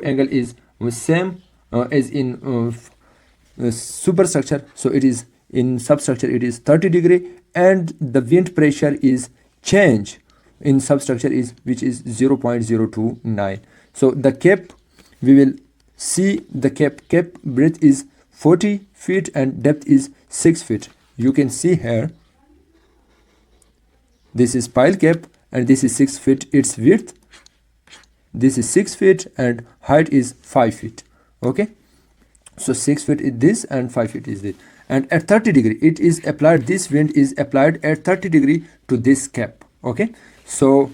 angle is same as in superstructure, so it is in substructure it is 30°, and the wind pressure is change in substructure is which is 0.029. so the cap, we will see the cap breadth is 40 feet and depth is 6 feet. You can see here this is pile cap and this is 6 feet its width, this is 6 feet and height is 5 feet. Okay, so 6 feet is this and 5 feet is this, and at 30° it is applied, this wind is applied at 30° to this cap. Okay, so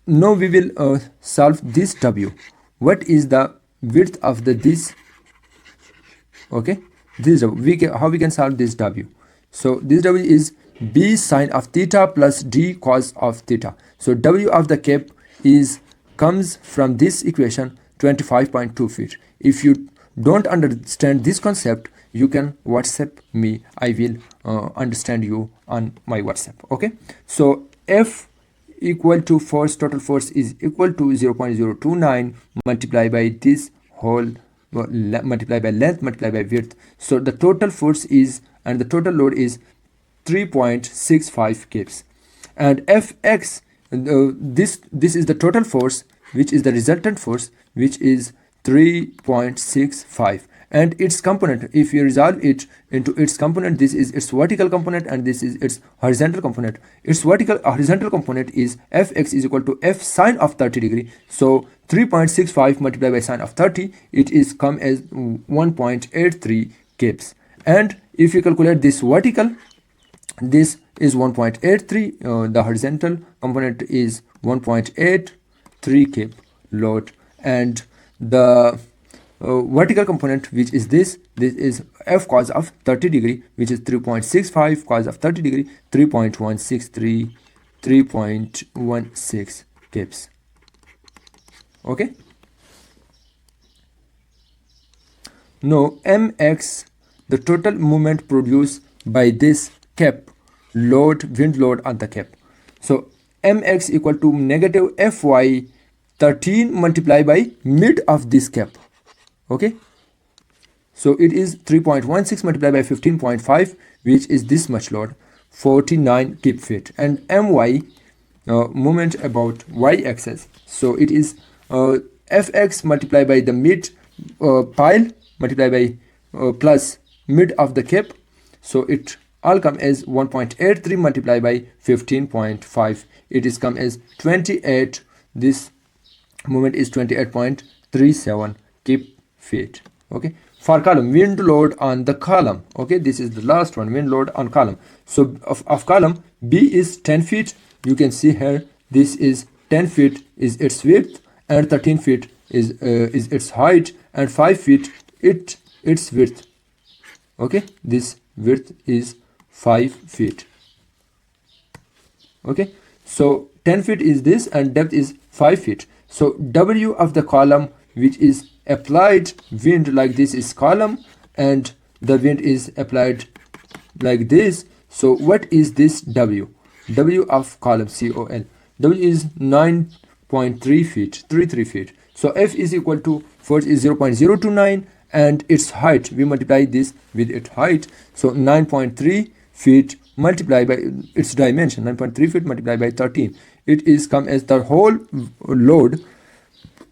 now we will solve this W. What is the width of the this? Okay, this how we can solve this W. So this W is B sine of theta plus D cos of theta. So W of the cap is comes from this equation 25.2 feet. If you don't understand this concept, you can WhatsApp me. I will understand you on my WhatsApp. Okay, so F equal to force, total force is equal to 0.029 multiplied by this whole multiplied by length multiplied by width. So the total force is, and the total load is 3.65 kPa, and Fx, this is the total force, which is the resultant force, which is 3.65, and its component, if you resolve it into its component, this is its vertical component and this is its horizontal component. Its horizontal component is Fx is equal to F sine of 30°. So 3.65 multiplied by sine of 30, it is come as 1.83 kPa. And if you calculate this vertical, this is 1.83, the horizontal component is 1.83 kP load, and the vertical component, which is this is F cos of 30°, which is 3.65 cos of 30°, 3.163, 3.16 kPa. Okay, now Mx, the total movement produced by this cap load, wind load on the cap. So Mx equal to negative Fy 13 multiplied by mid of this cap. Okay, so it is 3.16 multiplied by 15.5, which is this much load, 49 kip feet, and My moment about y-axis, so it is Fx multiplied by the mid pile multiplied by plus mid of the cap, so it all come as 1.83 multiplied by 15.5, it is come as 28, this moment is 28.37 kip feet. Okay, for column, wind load on the column. Okay, this is the last one, wind load on column. So of column, B is 10 feet. You can see here, this is 10 feet is its width, and 13 feet is its height, and 5 feet its width. Okay, this width is 5 feet. Okay, so 10 feet is this and depth is 5 feet. So W of the column, which is applied wind, like this is column and the wind is applied like this. So what is this W? W of column COL. W is 9.3 feet, 33 feet. So F is equal to force is 0.029 and its height, we multiply this with its height. So 9.3 feet multiplied by its dimension, 9.3 feet multiplied by 13. It is come as the whole load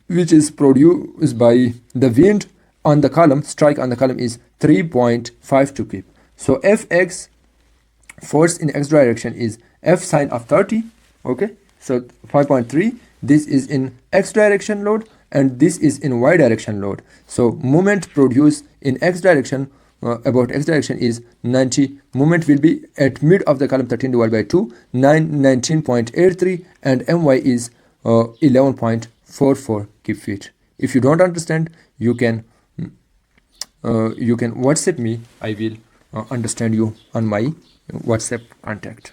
which is produced by the wind on the column, strike on the column, is 3.52 kP. So Fx, force in x direction, is F sine of 30. Okay, so 5.3, this is in x direction load and this is in y direction load. So moment produced in x direction, about x direction is 90. Moment will be at mid of the column, 13 divided by 2, 19.83, and My is 11.44 kip feet. If you don't understand, you can WhatsApp me. I will understand you on my WhatsApp contact.